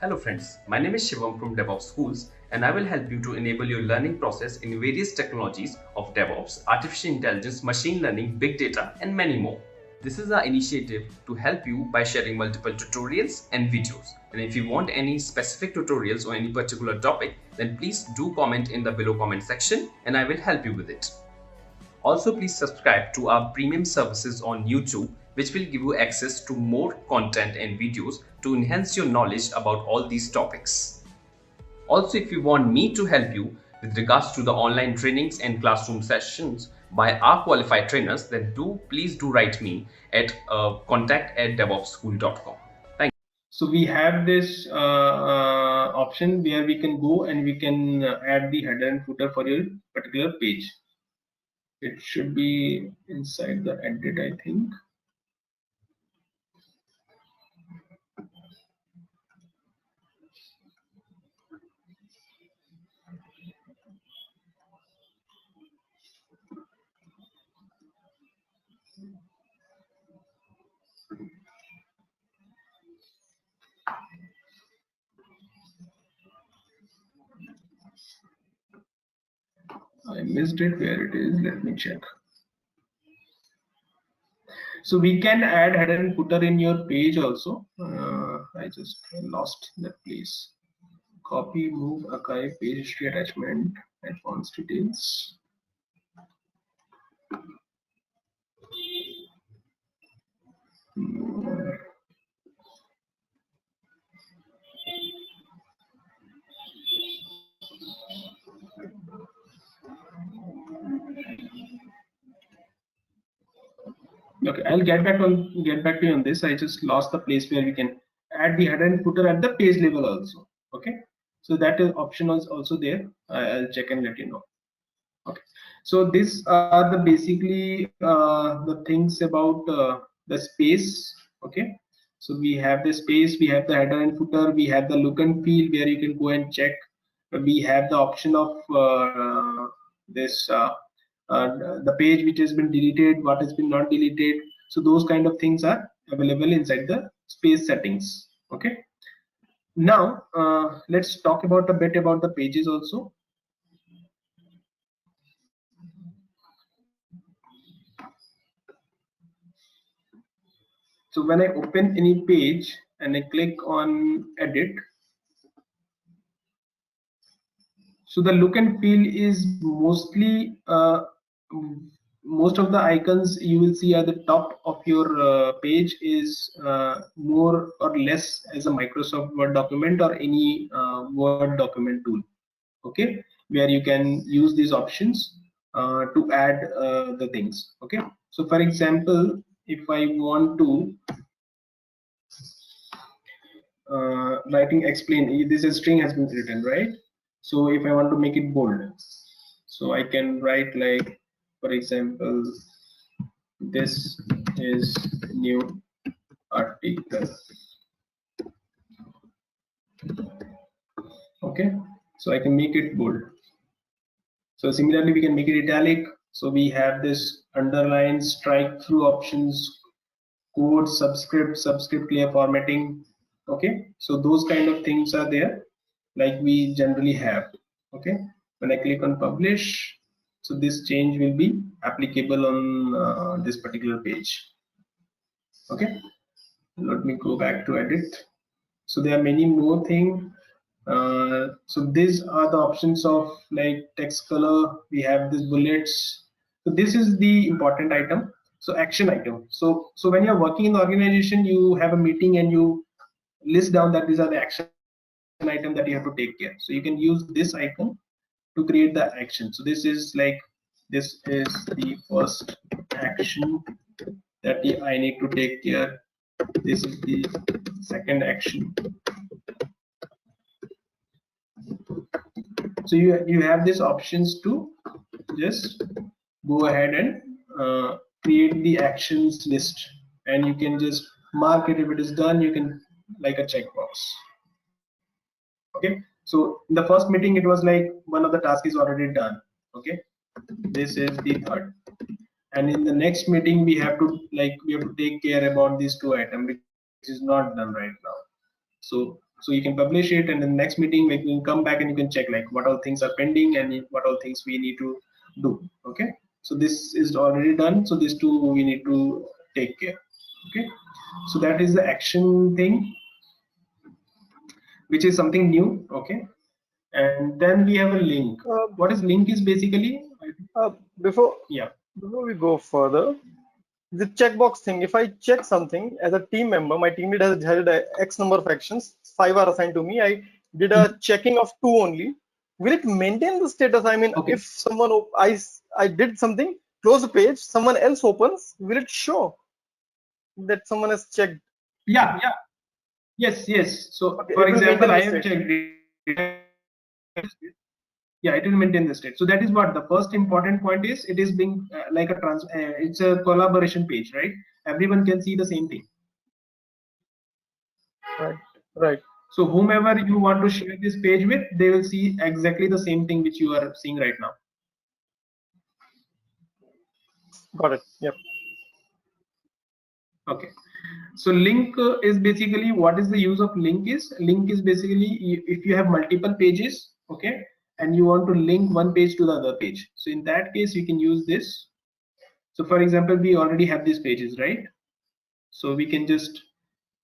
Hello friends, my name is Shivam from DevOps Schools and I will help you to enable your learning process in various technologies of DevOps, artificial intelligence, machine learning, big data and many more. This is our initiative to help you by sharing multiple tutorials and videos. And if you want any specific tutorials or any particular topic, then please do comment in the below comment section and I will help you with it. Also, please subscribe to our premium services on YouTube, which will give you access to more content and videos to enhance your knowledge about all these topics. Also, if you want me to help you with regards to the online trainings and classroom sessions by our qualified trainers, then please do write me at contact@devopsschool.com. Thank you. So we have this option where we can go and we can add the header and footer for your particular page. It should be inside the edit, I think. I missed it. Where it is, let me check. So we can add header and footer in your page also. I just lost that place. Copy, move, archive, page history, attachment, advanced details. Okay, I'll get back to you on this. I just lost the place where we can add the header and footer at the page level also. Okay, so that is option is also there. I'll check and let you know. Okay, so these are the basically the things about the space. Okay, so we have the space, we have the header and footer, we have the look and feel where you can go and check. We have the option of this the page which has been deleted, what has been not deleted. So those kind of things are available inside the space settings. Okay, now let's talk about a bit about the pages also. So when I open any page and I click on edit, so the look and feel is mostly most of the icons you will see at the top of your page is more or less as a Microsoft Word document or any Word document tool. Okay, where you can use these options to add the things. Okay, so for example, if I want to writing explain, this is string has been written, right? So if I want to make it bold, so I can write like, for example, this is new article. Okay, so I can make it bold. So similarly we can make it italic. So we have this underline, strike through options, code, subscript clear formatting. Okay, so those kind of things are there like we generally have. Okay, when I click on publish, so this change will be applicable on this particular page. Okay, let me go back to edit. So there are many more things. So these are the options of like text color. We have these bullets. So this is the important item. So action item. So when you're working in the organization, you have a meeting and you list down that these are the action item that you have to take care. So you can use this icon to create the action. So this is like, this is the first action that I need to take care. This is the second action. So you have these options to just go ahead and create the actions list, and you can just mark it if it is done. You can like a checkbox. Okay, so in the first meeting it was like one of the tasks is already done. Okay, this is the third, and in the next meeting we have to take care about these two items which is not done right now. So So you can publish it, and in the next meeting we can come back and you can check like what all things are pending and what all things we need to do. Okay, so this is already done, so these two we need to take care. Okay, so that is the action thing, which is something new. Okay, and then we have a link. What is link is basically, Before yeah, we go further, the checkbox thing. If I check something as a team member, my team lead has held X number of actions, 5 are assigned to me. I did a checking of 2 only. Will it maintain the status? I mean, okay, if someone I did something, close the page, someone else opens, will it show that someone has checked? yeah, yeah, yes, yes. So Okay, for it will example, maintain I the have state. checked it. Yeah, it will maintain the state. So that is what the first important point is. It is being like a it's a collaboration page, right? Everyone can see the same thing. Right, right. So whomever you want to share this page with, they will see exactly the same thing which you are seeing right now. Got it. Yep. Okay. So link is basically, what is the use of link is? Link is basically if you have multiple pages, okay, and you want to link one page to the other page. So in that case, you can use this. So for example, we already have these pages, right? So we can just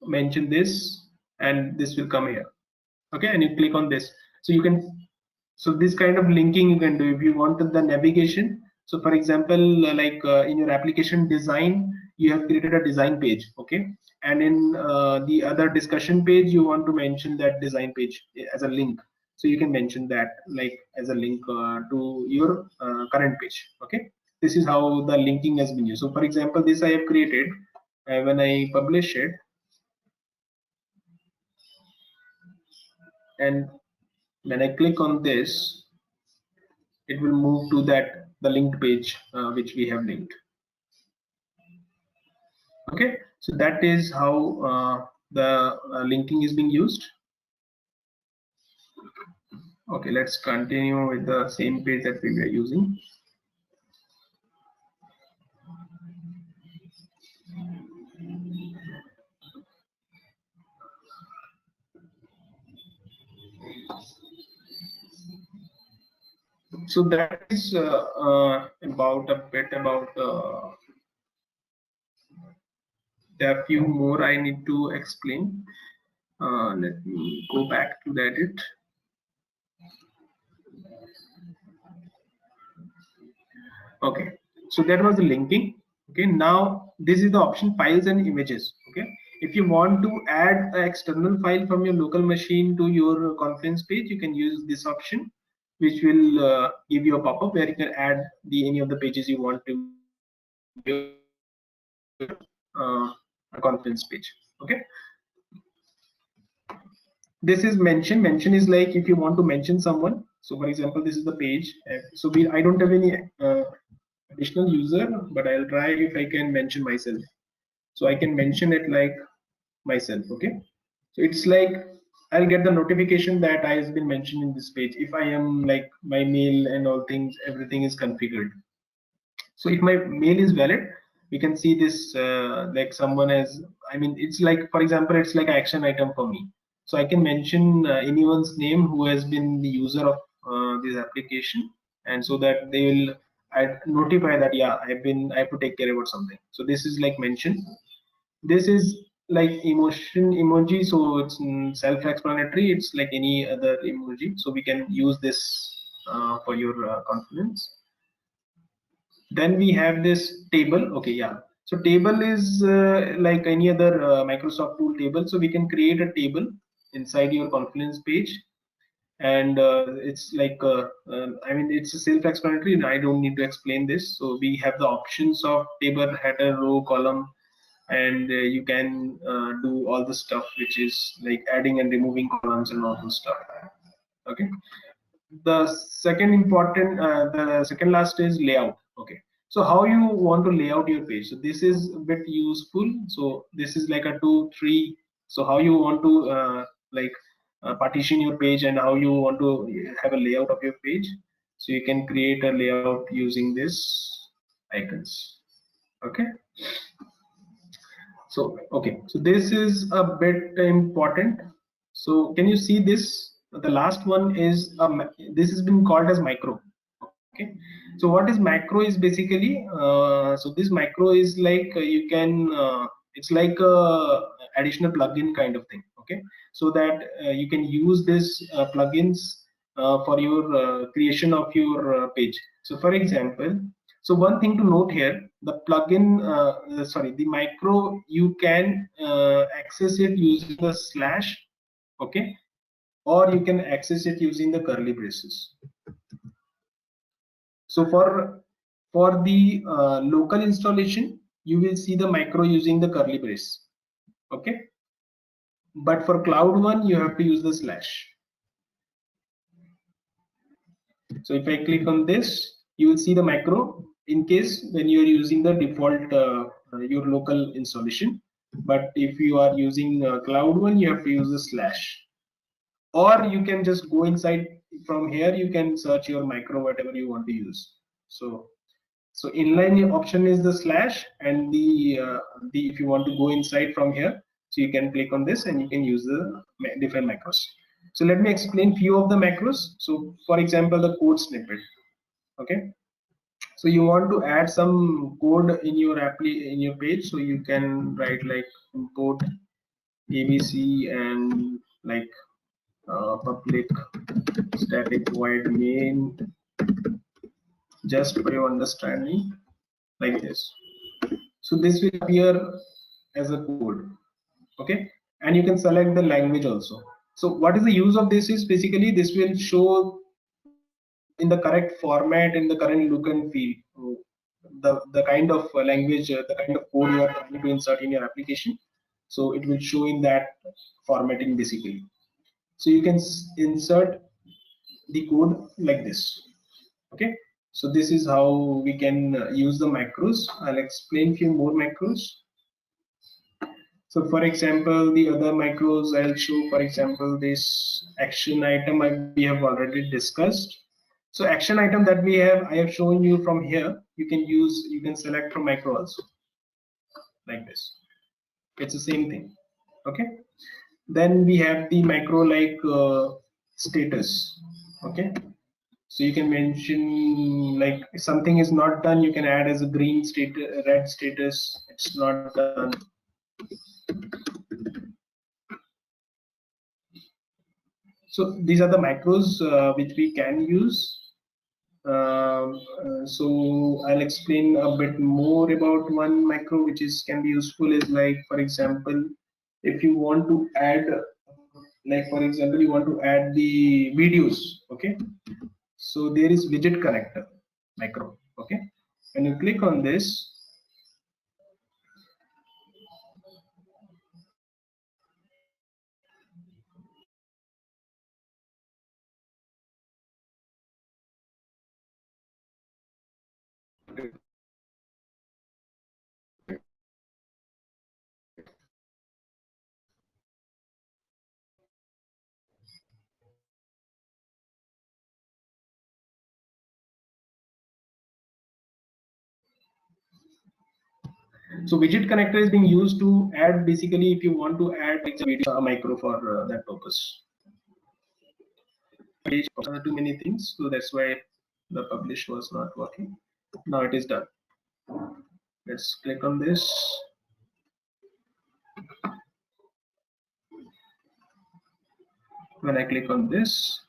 mention this and this will come here. Okay, and you click on this. So you can, so this kind of linking you can do if you want the navigation. So for example, like in your application design, you have created a design page, okay, and in the other discussion page you want to mention that design page as a link. So you can mention that like as a link to your current page. Okay, this is how the linking has been used. So for example, this I have created when I publish it, and when I click on this, it will move to that the linked page which we have linked. Okay, so that is how the linking is being used. Okay, let's continue with the same page that we were using. So that is about a bit about there are a few more I need to explain. Let me go back to that. Okay, so that was the linking. Okay, now this is the option files and images. Okay, if you want to add an external file from your local machine to your Confluence page, you can use this option, which will give you a pop-up where you can add any of the pages you want to Confluence page. Okay, this is mention is like if you want to mention someone. So for example, this is the page. So I don't have any additional user, but I'll try if I can mention myself. So I can mention it like myself. Okay, so it's like I'll get the notification that I has been mentioned in this page if I am like my mail and all things, everything is configured. So if my mail is valid, we can see this like someone has, I mean, it's like, for example, it's like an action item for me. So I can mention anyone's name who has been the user of this application, and so that they will I notify that yeah, I have to take care about something. So this is like mention. This is like emoji, so it's self-explanatory. It's like any other emoji, so we can use this for your Confluence. Then we have this table. Okay, yeah, so table is like any other Microsoft tool table, so we can create a table inside your Confluence page, and it's like I mean, it's self-explanatory and I don't need to explain this. So we have the options of table, header, row, column, and you can do all the stuff which is like adding and removing columns and all those stuff. Okay, the second important the second last is layout. Okay, so how you want to lay out your page, so this is a bit useful. So this is like a 2-3, so how you want to like partition your page and how you want to have a layout of your page. So you can create a layout using this icons. Okay, so okay, so this is a bit important. So can you see this? The last one is this has been called as micro. Okay. So what is macro is basically so this macro is like you can it's like a additional plugin kind of thing. Okay. So that you can use this plugins for your creation of your page. So for example, so one thing to note here, the plugin sorry, the micro, you can access it using the slash. Okay, or you can access it using the curly braces. So for the local installation, you will see the macro using the curly brace. Okay, but for cloud one, you have to use the slash. So if I click on this, you will see the macro in case when you are using the default your local installation. But if you are using cloud one, you have to use the slash. Or you can just go inside from here. You can search your macro whatever you want to use. So inline option is the slash, and the if you want to go inside from here, so you can click on this and you can use the different macros. So let me explain few of the macros. So for example, the code snippet. Okay, so you want to add some code in your in your page, so you can write like import abc and like public static void main, just for your understanding, like this. So this will appear as a code. Okay, and you can select the language also. So what is the use of this is basically this will show in the correct format, in the current look and feel, the kind of language, the kind of code you are trying to insert in your application. So it will show in that formatting basically. So you can insert the code like this. Okay, so this is how we can use the macros. I'll explain few more macros. So for example, the other macros I'll show, for example, this action item we have already discussed. So action item that we have, I have shown you from here. You can use, you can select from macro also, like this. It's the same thing. Okay. Then we have the macro like status. Okay. So you can mention like if something is not done, you can add as a green status, red status, it's not done. So these are the macros which we can use. So I'll explain a bit more about one macro which is can be useful is like, for example, if you want to add, like for example, you want to add the videos. Okay, so there is widget connector macro. Okay, when you click on this, so widget connector is being used to add basically if you want to add like a video, a micro for that purpose. Page too many things, so that's why the publish was not working. Now it is done. Let's click on this. When I click on this,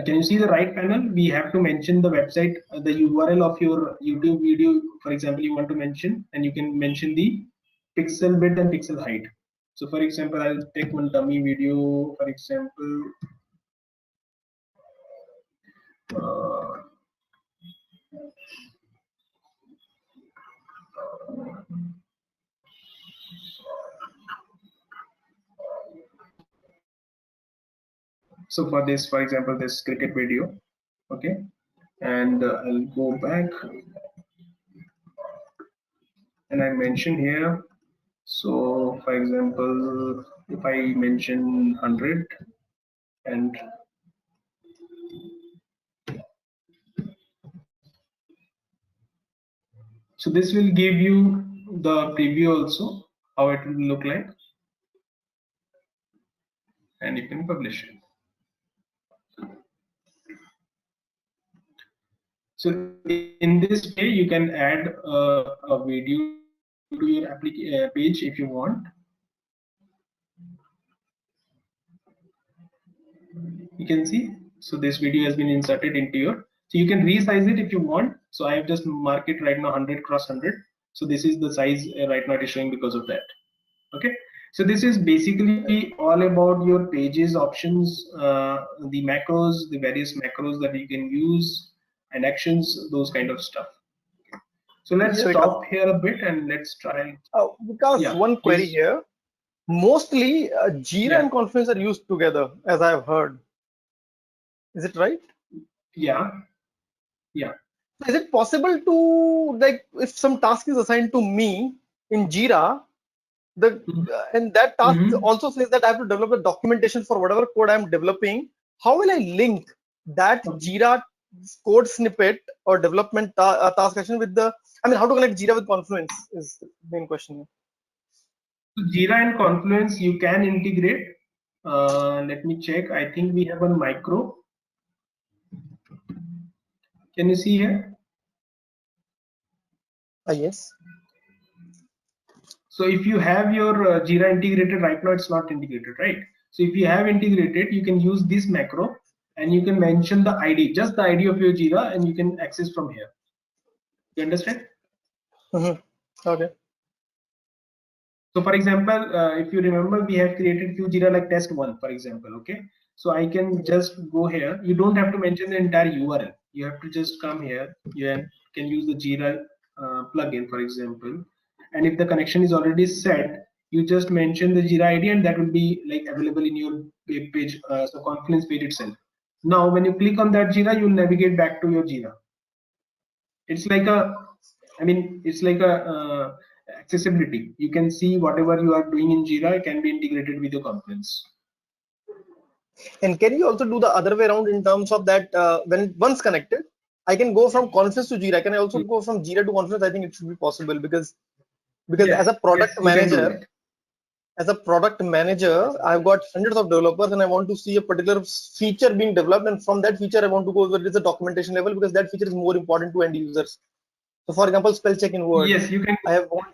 can you see the right panel? We have to mention the website, the URL of your YouTube video. For example, you want to mention, and you can mention the pixel width and pixel height. So for example, I'll take one dummy video, for example, so for this, for example, this cricket video. Okay, and I'll go back and I mention here. So for example, if I mention 100 and so this will give you the preview also, how it will look like. and you can publish it. So in this way, you can add a video to your page if you want. You can see, so this video has been inserted into your, so you can resize it if you want. So I have just marked it right now 100 cross 100. So this is the size right now it is showing because of that. Okay, so this is basically all about your pages options, the macros, the various macros that you can use, and actions, those kind of stuff. So let's Yeah, stop here a bit and let's try. because Yeah, one query please. here. Mostly Jira Yeah, and Confluence are used together, as I have heard. Is it right? yeah, yeah. Is it possible to, like, if some task is assigned to me in Jira, the and that task Mm-hmm. also says that I have to develop a documentation for whatever code I'm developing. How will I link that Jira code snippet or development task action with the? I mean, how to connect Jira with Confluence is the main question. Jira and Confluence you can integrate. Let me check. I think we have a micro. Can you see here? Yes. So if you have your Jira integrated, right now it's not integrated, right? So if you have integrated, you can use this macro and you can mention the ID, just the ID of your Jira, and you can access from here. You understand? Okay. So for example, if you remember, we have created few Jira like test one, for example, okay? So I can just go here. You don't have to mention the entire URL. You have to just come here. You can use the Jira plugin, for example. And if the connection is already set, you just mention the Jira ID and that will be like available in your page, so Confluence page itself. Now, when you click on that Jira, you'll navigate back to your Jira. It's like a, I mean, it's like a accessibility. You can see whatever you are doing in Jira can be integrated with your Confluence. And can you also do the other way around in terms of that when once connected, I can go from Confluence to Jira. Can I also go from Jira to Confluence? I think it should be possible because as Yes, a yes, product you can do manager, that. I've got hundreds of developers and I want to see a particular feature being developed, and from that feature I want to go whether it's a documentation level because that feature is more important to end users. So for example, spell check in Word. Yes, you can. I have one.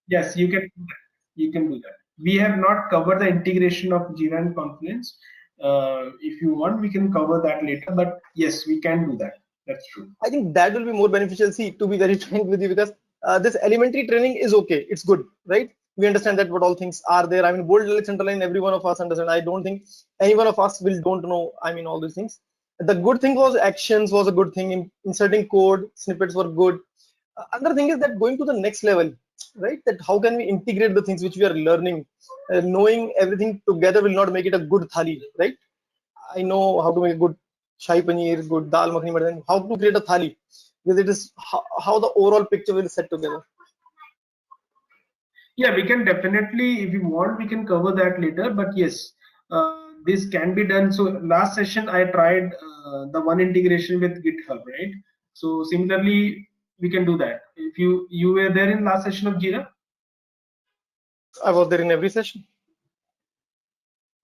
Yes, you can do that. You can do that. We have not covered the integration of Jira and Confluence. If you want, we can cover that later. But yes, we can do that. That's true. I think that will be more beneficial. See, to be very frank with you, because this elementary training is okay. It's good, right? We understand that what all things are there. I mean, bold, italics, underline, every one of us understand. I don't think any one of us will don't know. I mean, all these things. The good thing was actions was a good thing. Inserting code snippets were good. Another thing is that going to the next level, right? That how can we integrate the things which we are learning? Knowing everything together will not make it a good thali, right? I know how to make a good shahi paneer, good dal makhani, but then how to create a thali, because it is how the overall picture will set together. Yeah, we can definitely, if you want, we can cover that later. But yes, this can be done. So last session I tried the one integration with GitHub, right? So similarly, we can do that. If you were there in last session of Jira. I was there in every session.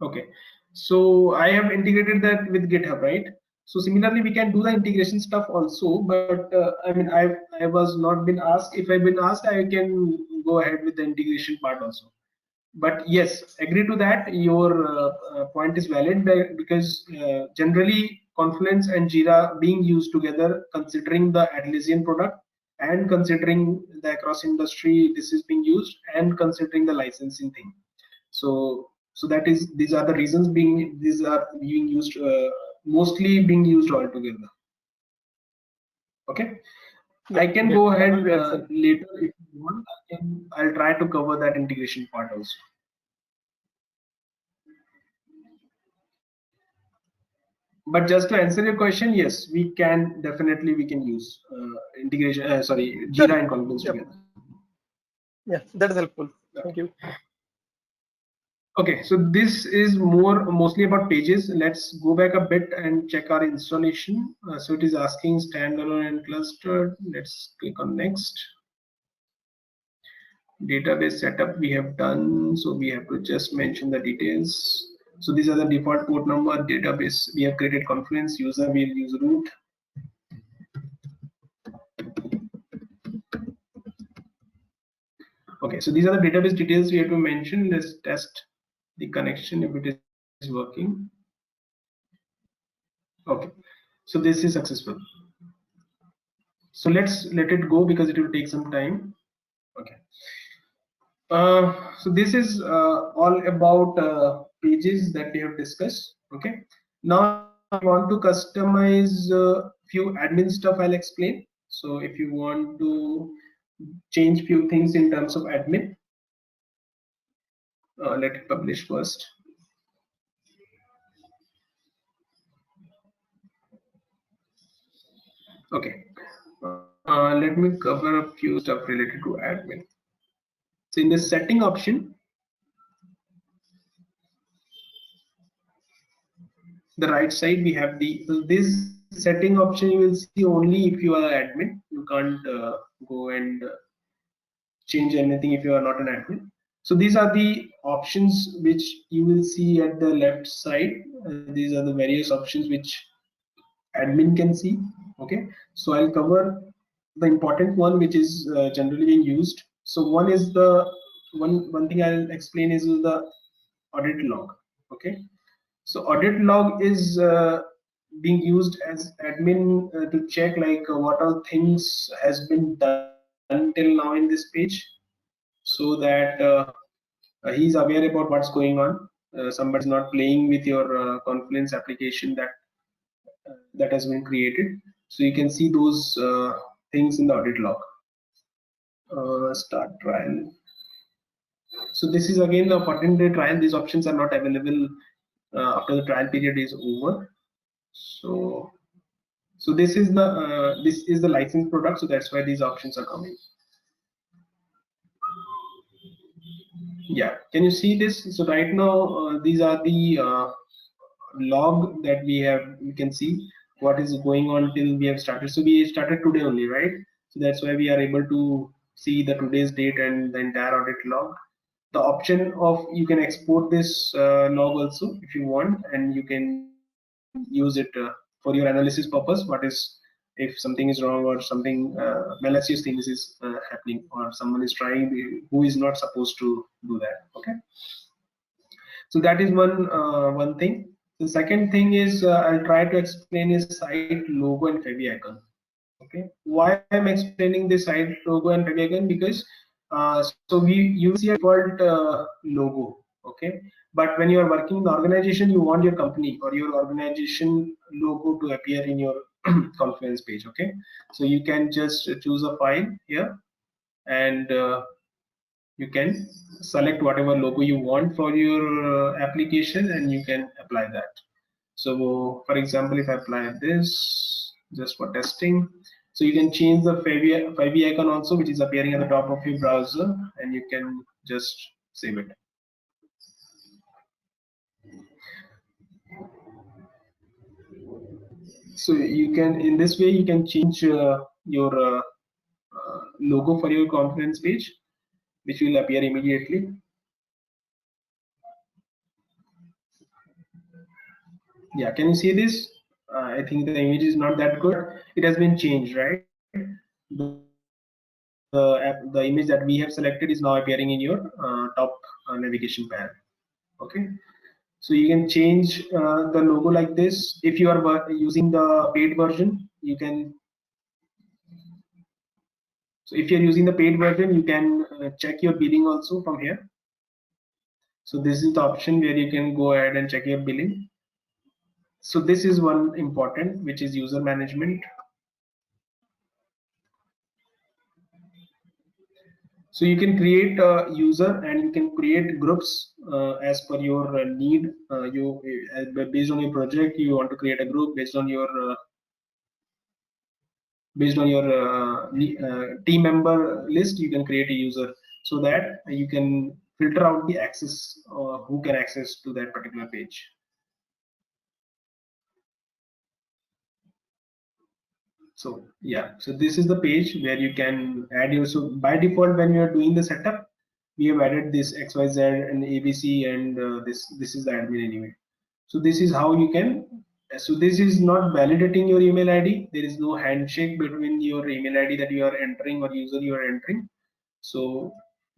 Okay, so I have integrated that with GitHub, right? So similarly, we can do the integration stuff also. But I mean, I was not been asked. If I've been asked, I can go ahead with the integration part also. But yes, agree to that. Your point is valid because generally Confluence and Jira being used together, considering the Atlassian product and considering the across industry this is being used and considering the licensing thing. So that is, these are the reasons these are being used, mostly being used all together. Okay. Yeah, I can great. go That will ahead be helpful. later if you want. I'll try to cover that integration part also. But just to answer your question, yes, we can definitely we can use integration. Sorry, Sure. Jira and Confluence Yep. together. Yeah, that is helpful. Thank you. Okay, so this is mostly about pages. Let's go back a bit and check our installation. So it is asking standalone and clustered. Let's click on next. Database setup we have done, so we have to just mention the details. So these are the default port number, database. We have created Confluence, user will use root. Okay, so these are the database details we have to mention. Let's test the connection if it is working. Okay, so this is successful. So let's let it go because it will take some time. Okay. So this is all about pages that we have discussed. Okay. Now I want to customize few admin stuff. I'll explain. So if you want to change few things in terms of admin, let it publish first. Okay. Let me cover a few stuff related to admin. So in the setting option, the right side we have this setting option. You will see only if you are admin. You can't go and change anything if you are not an admin. So these are the options which you will see at the left side. These are the various options which admin can see. Okay, so I'll cover the important one which is generally being used. So one is the one thing I'll explain is the audit log. Okay, so audit log is being used as admin to check like what all things has been done till now in this page, so that he's aware about what's going on. Somebody's not playing with your Confluence application that has been created. So you can see those things in the audit log. Start trial. So this is again the 14-day trial. These options are not available after the trial period is over. So this is the licensed product. So that's why these options are coming. Yeah, can you see this? So right now these are the log that we can see what is going on till we have started. So we started today only, right? So that's why we are able to see the today's date and the entire audit log. The option of you can export this log also if you want, and you can use it for your analysis purpose. What is if something is wrong or something malicious things is happening, or someone is trying who is not supposed to do that. Okay, so that is one thing. The second thing is I'll try to explain is site logo and favicon. Okay, why I'm explaining this site logo and favicon, because so you see a default logo. Okay, but when you are working in the organization, you want your company or your organization logo to appear in your Confluence page. Okay, so you can just choose a file here, and you can select whatever logo you want for your application, and you can apply that. So for example, if I apply this just for testing, so you can change the favicon also, which is appearing at the top of your browser, and you can just save it. So you can, in this way, you can change your logo for your Confluence page, which will appear immediately. Yeah, can you see this? I think the image is not that good. It has been changed, right? The image that we have selected is now appearing in your top navigation panel. Okay, so you can change the logo like this. If you are using the paid version, you can. So if you're using the paid version, you can check your billing also from here. So this is the option where you can go ahead and check your billing. So this is one important, which is user management. So you can create a user and you can create groups as per your need. Based on your project, you want to create a group based on your team member list. You can create a user so that you can filter out the access who can access to that particular page. So yeah, so this is the page where you can add your. So by default, when you are doing the setup, we have added this XYZ and ABC, and this is the admin anyway. So this is how you can. So this is not validating your email ID. There is no handshake between your email ID that you are entering or user you are entering. So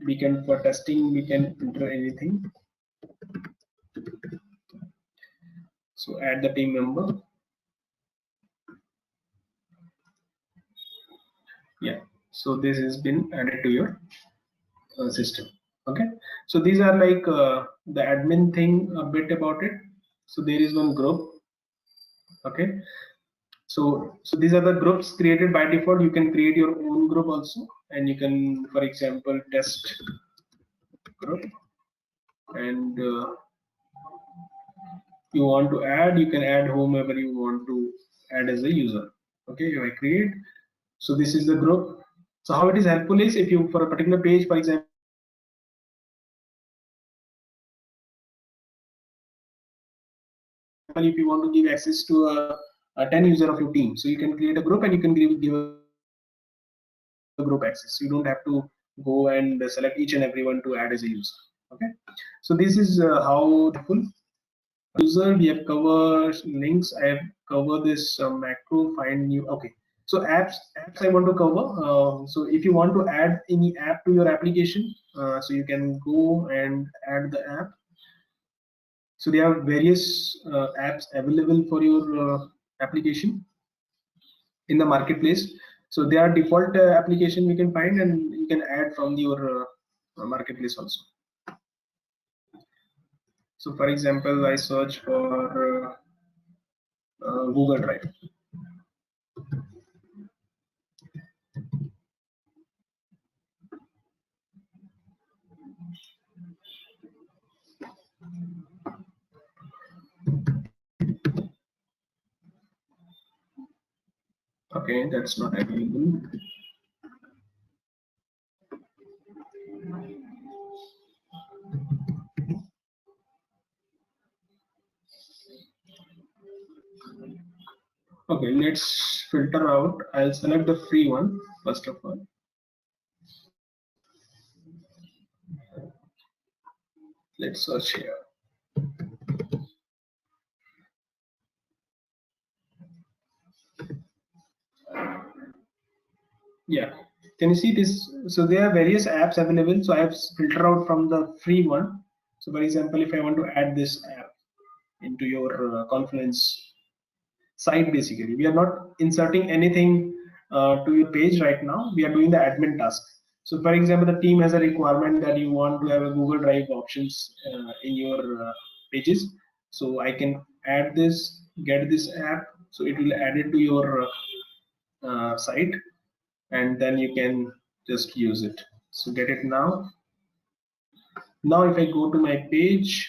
we can, for testing, we can enter anything. So add the team member. Yeah. So this has been added to your system. Okay. So these are like the admin thing, a bit about it. So there is one group. Okay. So these are the groups created by default. You can create your own group also, and you can, for example, test group, and you want to add, you can add whomever you want to add as a user. Okay, if I create, so this is the group. So how it is helpful is, if you, for a particular page, for example, if you want to give access to a 10 user of your team, so you can create a group and you can give a group access. You don't have to go and select each and everyone to add as a user. Okay, so this is how helpful. User, we have covered links. I have covered this macro find new. Okay, so apps I want to cover. So if you want to add any app to your application, so you can go and add the app. So there are various apps available for your application in the marketplace. So they are default application we can find, and you can add from your marketplace also. So for example, I search for Google Drive. Okay, that's not available. Okay, let's filter out. I'll select the free one first of all. Let's search here. Yeah, can you see this? So there are various apps available. So I have filtered out from the free one. So for example, if I want to add this app into your Confluence site, basically we are not inserting anything to your page right now. We are doing the admin task. So for example, the team has a requirement that you want to have a Google Drive options in your pages. So I can add this, get this app, so it will add it to your site, and then you can just use it. So get it now. Now if I go to my page,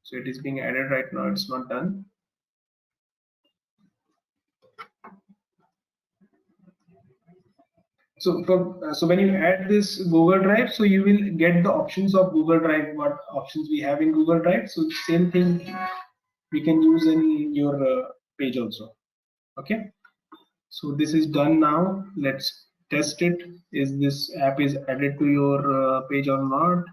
so it is being added right now, it's not done. So when you add this Google Drive, so you will get the options of Google Drive, what options we have in Google Drive. So same thing we can use in your page also. Okay, so this is done now. Let's test it. Is this app is added to your page or not?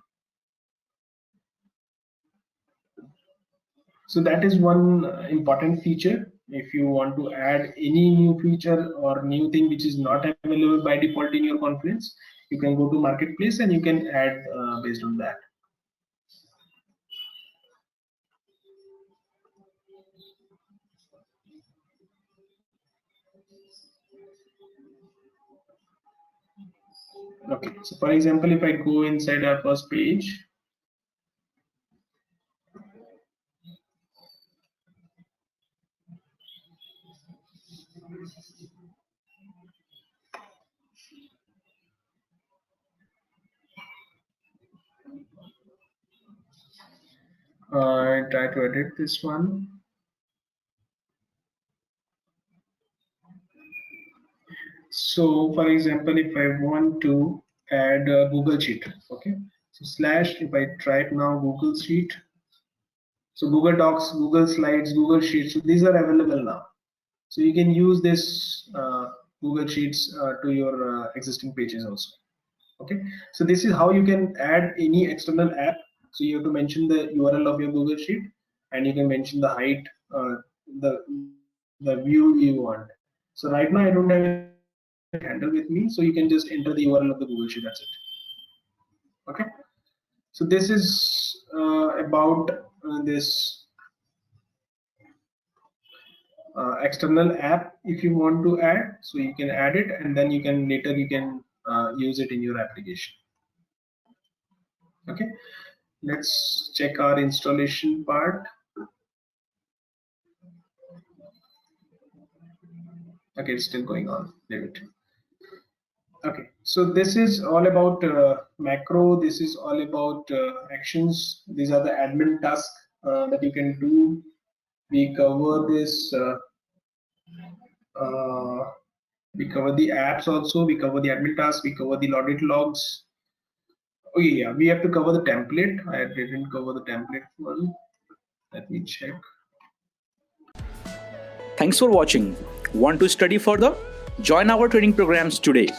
So that is one important feature. If you want to add any new feature or new thing which is not available by default in your Confluence, you can go to marketplace and you can add based on that. Okay, so for example, if I go inside our first page, I try to edit this one. So for example, if I want to add a Google Sheet, okay, so slash, if I try it now, Google Sheet, so Google Docs, Google Slides, Google Sheets, so these are available now. So you can use this Google Sheets to your existing pages also. Okay, so this is how you can add any external app. So you have to mention the URL of your Google Sheet, and you can mention the height, the view you want. So right now I don't have a handle with me, so you can just enter the URL of the Google Sheet. That's it. Okay, so this is about this external app. If you want to add, so you can add it, and then you can later use it in your application. Okay, let's check our installation part. Okay, it's still going on. Leave it. Okay, so this is all about macro. This is all about actions. These are the admin tasks that you can do. We cover this. We cover the apps also. We cover the admin tasks. We cover the audit logs. Oh yeah, we have to cover the template. I didn't cover the template one. Let me check. Thanks for watching. Want to study further? Join our training programs today.